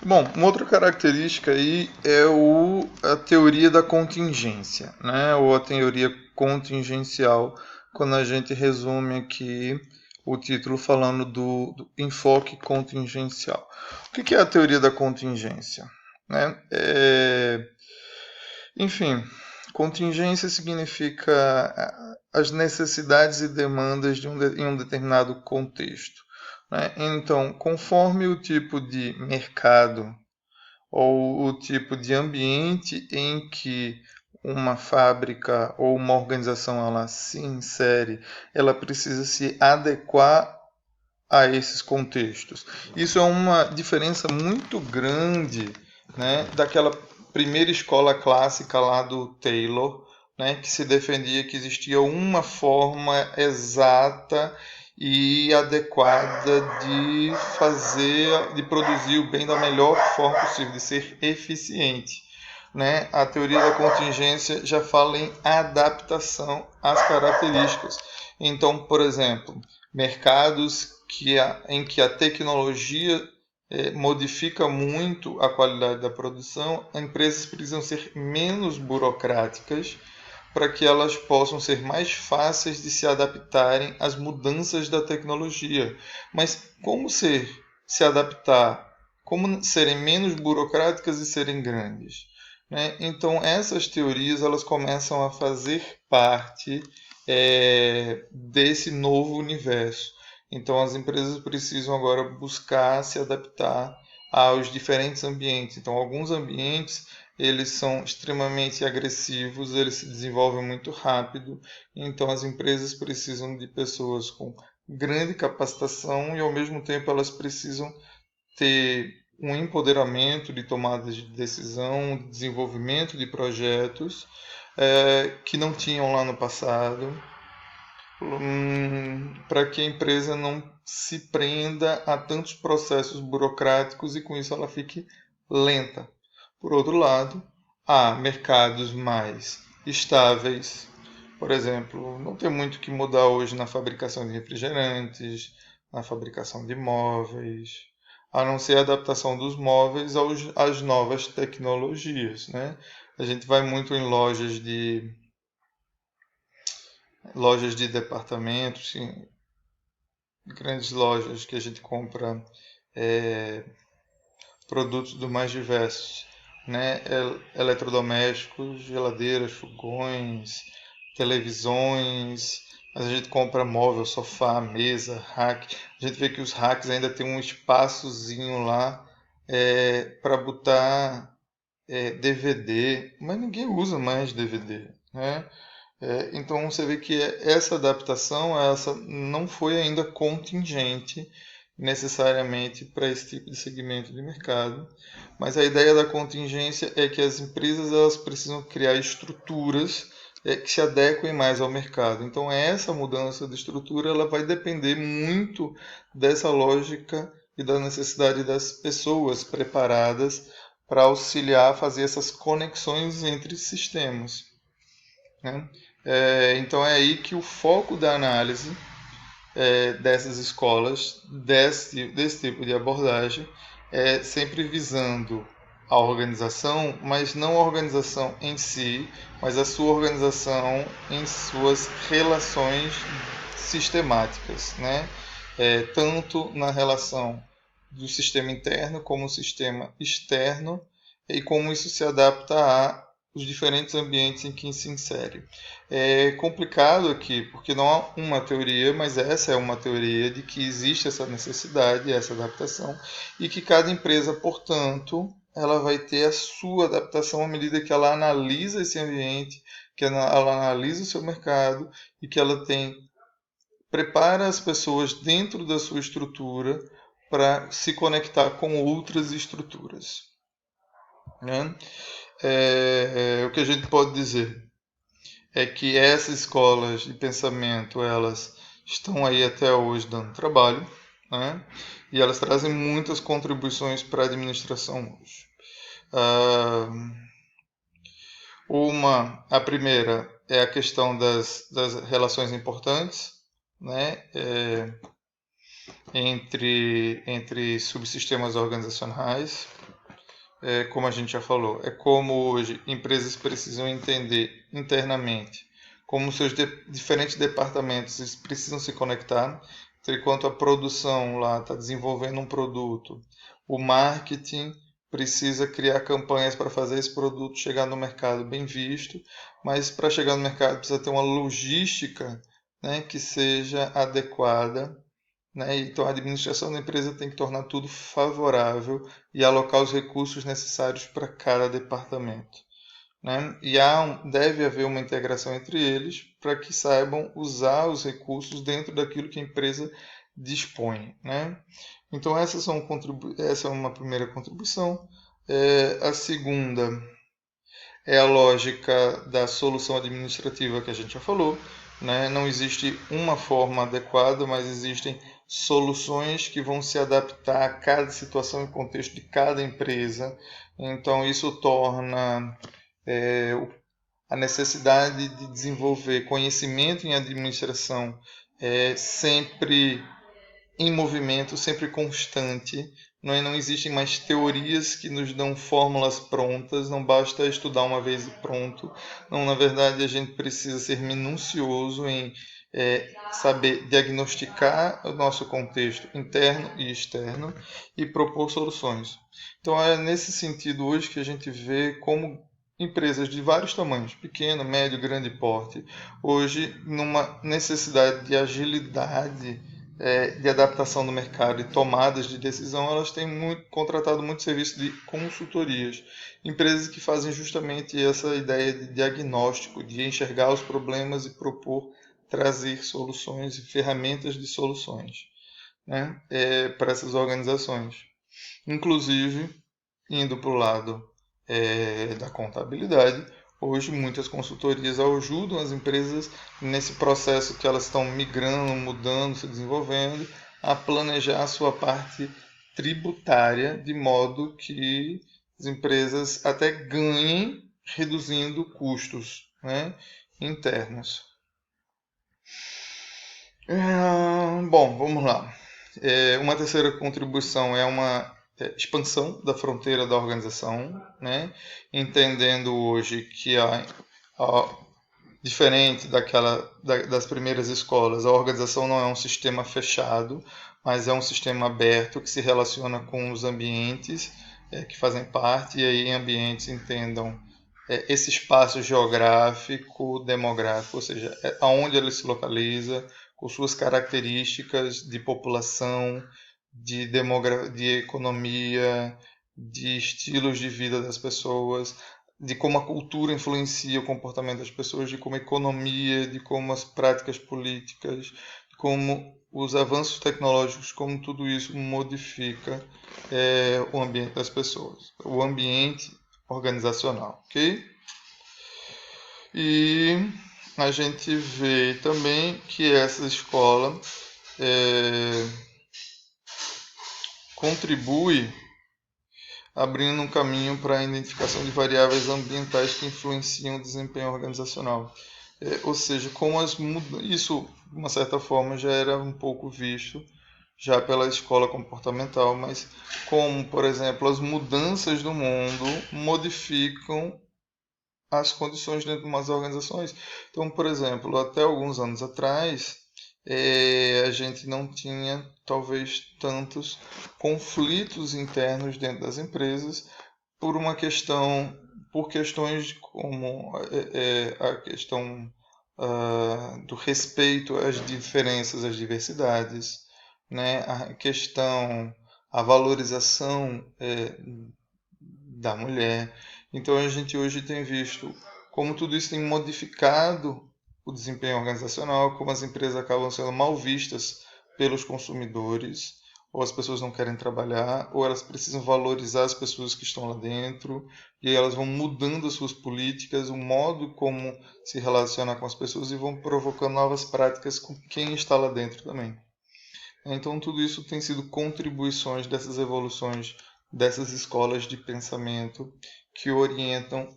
Bom, uma outra característica aí é a teoria da contingência, né? Ou a teoria contingencial, quando a gente resume aqui o título falando do enfoque contingencial. O que é a teoria da contingência? Né? Enfim, contingência significa as necessidades e demandas em um determinado contexto. Né? Então, conforme o tipo de mercado ou o tipo de ambiente em que uma fábrica ou uma organização ela se insere, ela precisa se adequar a esses contextos. Isso é uma diferença muito grande, né, daquela primeira escola clássica lá do Taylor, né, que se defendia que existia uma forma exata e adequada de fazer, de produzir o bem da melhor forma possível, de ser eficiente. Né? A teoria da contingência já fala em adaptação às características. Então, por exemplo, mercados em que a tecnologia modifica muito a qualidade da produção, as empresas precisam ser menos burocráticas para que elas possam ser mais fáceis de se adaptarem às mudanças da tecnologia. Mas como se adaptar? Como serem menos burocráticas e serem grandes? Né? Então essas teorias elas começam a fazer parte desse novo universo. Então as empresas precisam agora buscar se adaptar aos diferentes ambientes. Então alguns ambientes eles são extremamente agressivos, eles se desenvolvem muito rápido, então as empresas precisam de pessoas com grande capacitação e ao mesmo tempo elas precisam ter um empoderamento de tomada de decisão, de desenvolvimento de projetos que não tinham lá no passado, para que a empresa não se prenda a tantos processos burocráticos e com isso ela fique lenta. Por outro lado, há mercados mais estáveis. Por exemplo, não tem muito que mudar hoje na fabricação de refrigerantes, na fabricação de móveis, a não ser a adaptação dos móveis às novas tecnologias. Né? A gente vai muito em lojas de departamentos, grandes lojas que a gente compra produtos do mais diversos, né? Eletrodomésticos, geladeiras, fogões, televisões, mas a gente compra móvel, sofá, mesa, rack. A gente vê que os racks ainda tem um espaçozinho lá para botar DVD, mas ninguém usa mais DVD, né? Então você vê que essa adaptação essa não foi ainda contingente necessariamente para esse tipo de segmento de mercado, mas a ideia da contingência é que as empresas elas precisam criar estruturas que se adequem mais ao mercado. Então essa mudança de estrutura ela vai depender muito dessa lógica e da necessidade das pessoas preparadas para auxiliar a fazer essas conexões entre sistemas. Né? Então é aí que o foco da análise dessas escolas, desse tipo de abordagem, é sempre visando a organização, mas não a organização em si, mas a sua organização em suas relações sistemáticas, né? Tanto na relação do sistema interno como o sistema externo e como isso se adapta a os diferentes ambientes em que se insere. É complicado aqui, porque não há uma teoria, mas essa é uma teoria de que existe essa necessidade, essa adaptação, e que cada empresa, portanto, ela vai ter a sua adaptação à medida que ela analisa esse ambiente, que ela analisa o seu mercado e que ela prepara as pessoas dentro da sua estrutura para se conectar com outras estruturas. Né? O que a gente pode dizer é que essas escolas de pensamento elas estão aí até hoje dando trabalho, né? E elas trazem muitas contribuições para a administração hoje. A primeira é a questão das relações importantes, né? Entre subsistemas organizacionais. como a gente já falou, é como hoje empresas precisam entender internamente como seus diferentes departamentos eles precisam se conectar. Então, enquanto a produção lá está desenvolvendo um produto, o marketing precisa criar campanhas para fazer esse produto chegar no mercado bem visto, mas para chegar no mercado precisa ter uma logística, né, que seja adequada, né? Então a administração da empresa tem que tornar tudo favorável e alocar os recursos necessários para cada departamento, né? E deve haver uma integração entre eles para que saibam usar os recursos dentro daquilo que a empresa dispõe, né? Então essa é uma primeira contribuição. A segunda é a lógica da solução administrativa que a gente já falou, né? Não existe uma forma adequada, mas existem soluções que vão se adaptar a cada situação e contexto de cada empresa. Então isso torna é, a necessidade de desenvolver conhecimento em administração sempre em movimento, sempre constante. Não existem mais teorias que nos dão fórmulas prontas, não basta estudar uma vez e pronto. Não, na verdade, a gente precisa ser minucioso em saber diagnosticar o nosso contexto interno e externo e propor soluções. Então, é nesse sentido hoje que a gente vê como empresas de vários tamanhos, pequeno, médio, grande porte, hoje numa necessidade de agilidade de adaptação no mercado e tomadas de decisão, elas têm contratado muito serviço de consultorias. Empresas que fazem justamente essa ideia de diagnóstico, de enxergar os problemas e propor trazer soluções e ferramentas de soluções, né, para essas organizações. Inclusive, indo para o lado da contabilidade, hoje muitas consultorias ajudam as empresas nesse processo que elas estão migrando, mudando, se desenvolvendo, a planejar a sua parte tributária de modo que as empresas até ganhem reduzindo custos, né, internos. Bom, vamos lá. Uma terceira contribuição é uma expansão da fronteira da organização, né? Entendendo hoje que diferente das primeiras escolas, a organização não é um sistema fechado, mas é um sistema aberto que se relaciona com os ambientes que fazem parte, e aí em ambientes entendam esse espaço geográfico, demográfico, ou seja, aonde ele se localiza, com suas características de população, de economia, de estilos de vida das pessoas, de como a cultura influencia o comportamento das pessoas, de como a economia, de como as práticas políticas, de como os avanços tecnológicos, como tudo isso modifica o ambiente das pessoas, o ambiente organizacional, ok? E a gente vê também que essa escola contribui abrindo um caminho para a identificação de variáveis ambientais que influenciam o desempenho organizacional. Ou seja, como isso, de uma certa forma, já era um pouco visto já pela escola comportamental, mas como, por exemplo, as mudanças do mundo modificam as condições dentro de umas organizações. Então, por exemplo, até alguns anos atrás, a gente não tinha talvez tantos conflitos internos dentro das empresas por questões como a questão do respeito às diferenças, às diversidades, né? A valorização da mulher. Então a gente hoje tem visto como tudo isso tem modificado o desempenho organizacional, como as empresas acabam sendo mal vistas pelos consumidores, ou as pessoas não querem trabalhar, ou elas precisam valorizar as pessoas que estão lá dentro, e aí elas vão mudando as suas políticas, o modo como se relacionar com as pessoas e vão provocando novas práticas com quem está lá dentro também. Então tudo isso tem sido contribuições dessas evoluções, dessas escolas de pensamento que orientam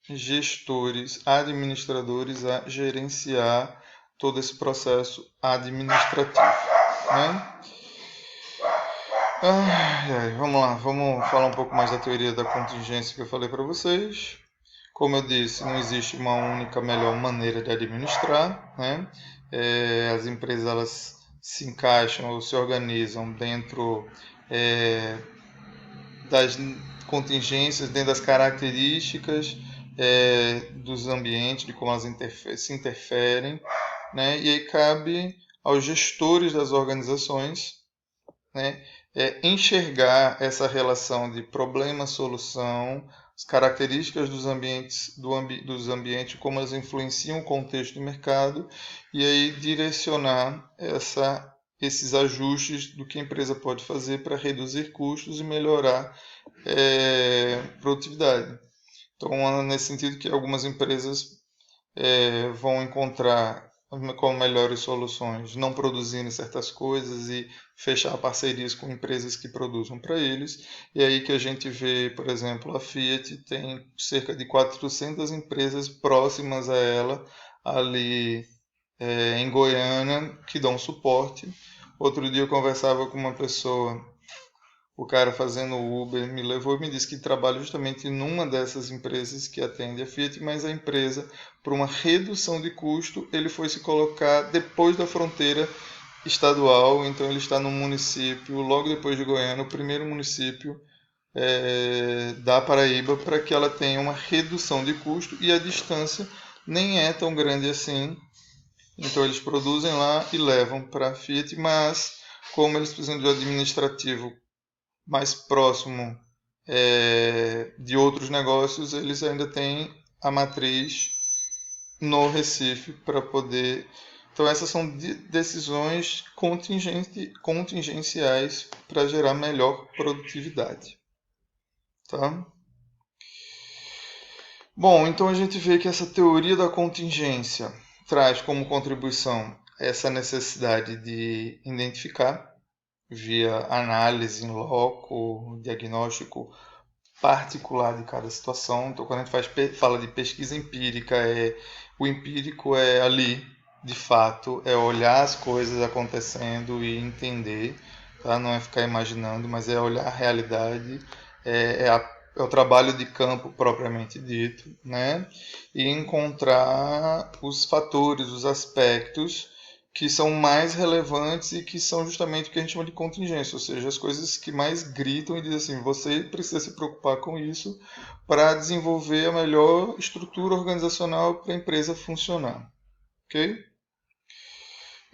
gestores, administradores a gerenciar todo esse processo administrativo, né? Vamos lá, vamos falar um pouco mais da teoria da contingência que eu falei para vocês. Como eu disse, não existe uma única melhor maneira de administrar, né? As empresas elas se encaixam ou se organizam dentro é, das contingências, dentro das características dos ambientes, de como elas se interferem, né? E aí cabe aos gestores das organizações, né, enxergar essa relação de problema-solução, as características dos ambientes, dos ambientes, como elas influenciam o contexto do mercado, e aí direcionar esses ajustes do que a empresa pode fazer para reduzir custos e melhorar produtividade. Então, nesse sentido que algumas empresas vão encontrar como melhores soluções, não produzindo certas coisas e fechar parcerias com empresas que produzam para eles. E aí que a gente vê, por exemplo, a Fiat tem cerca de 400 empresas próximas a ela, ali em Goiânia, que dão suporte. Outro dia eu conversava com uma pessoa, o cara fazendo Uber me levou e me disse que trabalha justamente numa dessas empresas que atende a Fiat, mas a empresa, por uma redução de custo, ele foi se colocar depois da fronteira estadual, então ele está no município, logo depois de Goiânia, o primeiro município da Paraíba, para que ela tenha uma redução de custo e a distância nem é tão grande assim. Então eles produzem lá e levam para a Fiat, mas como eles precisam de um administrativo mais próximo de outros negócios, eles ainda têm a matriz no Recife para poder. Então, essas são decisões contingenciais para gerar melhor produtividade. Tá? Bom, então a gente vê que essa teoria da contingência traz como contribuição essa necessidade de identificar via análise em loco, diagnóstico particular de cada situação. Então, quando a gente fala de pesquisa empírica, o empírico é ali, de fato, é olhar as coisas acontecendo e entender, tá? Não é ficar imaginando, mas é olhar a realidade, é o trabalho de campo propriamente dito, né? E encontrar os fatores, os aspectos que são mais relevantes e que são justamente o que a gente chama de contingência, ou seja, as coisas que mais gritam e dizem assim, você precisa se preocupar com isso para desenvolver a melhor estrutura organizacional para a empresa funcionar, ok?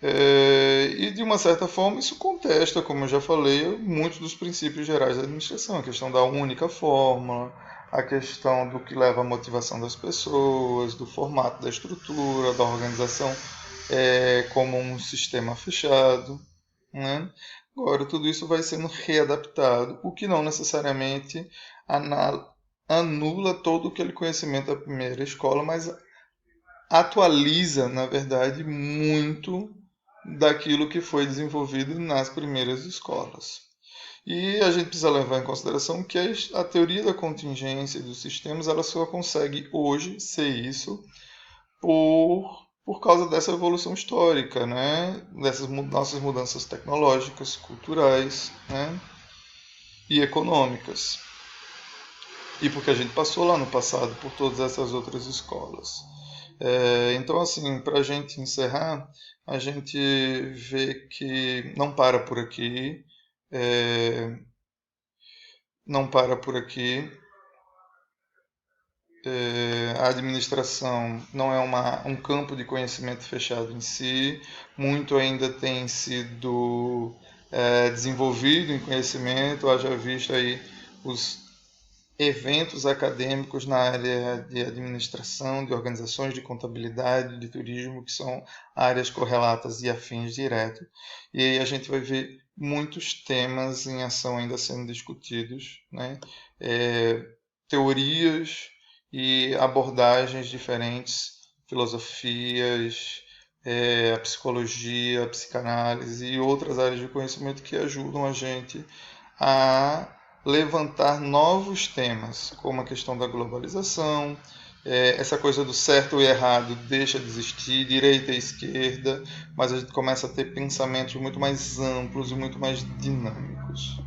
E de uma certa forma isso contesta, como eu já falei, muitos dos princípios gerais da administração, a questão da única fórmula, a questão do que leva à motivação das pessoas, do formato da estrutura, da organização como um sistema fechado, né? Agora, tudo isso vai sendo readaptado, o que não necessariamente anula todo aquele conhecimento da primeira escola, mas atualiza, na verdade, muito daquilo que foi desenvolvido nas primeiras escolas. E a gente precisa levar em consideração que a teoria da contingência dos sistemas ela só consegue hoje ser isso por causa dessa evolução histórica, né? Dessas nossas mudanças tecnológicas, culturais, né? E econômicas. E porque a gente passou lá no passado por todas essas outras escolas. Então, assim, para a gente encerrar, a gente vê que não para por aqui, não para por aqui. A administração não é um campo de conhecimento fechado em si, muito ainda tem sido desenvolvido em conhecimento, haja visto aí os eventos acadêmicos na área de administração, de organizações de contabilidade, de turismo, que são áreas correlatas e afins direto. E aí a gente vai ver muitos temas em ação ainda sendo discutidos, né? Teorias e abordagens diferentes, filosofias, a psicologia, a psicanálise e outras áreas de conhecimento que ajudam a gente a levantar novos temas, como a questão da globalização, essa coisa do certo e errado deixa de existir, direita e esquerda, mas a gente começa a ter pensamentos muito mais amplos e muito mais dinâmicos.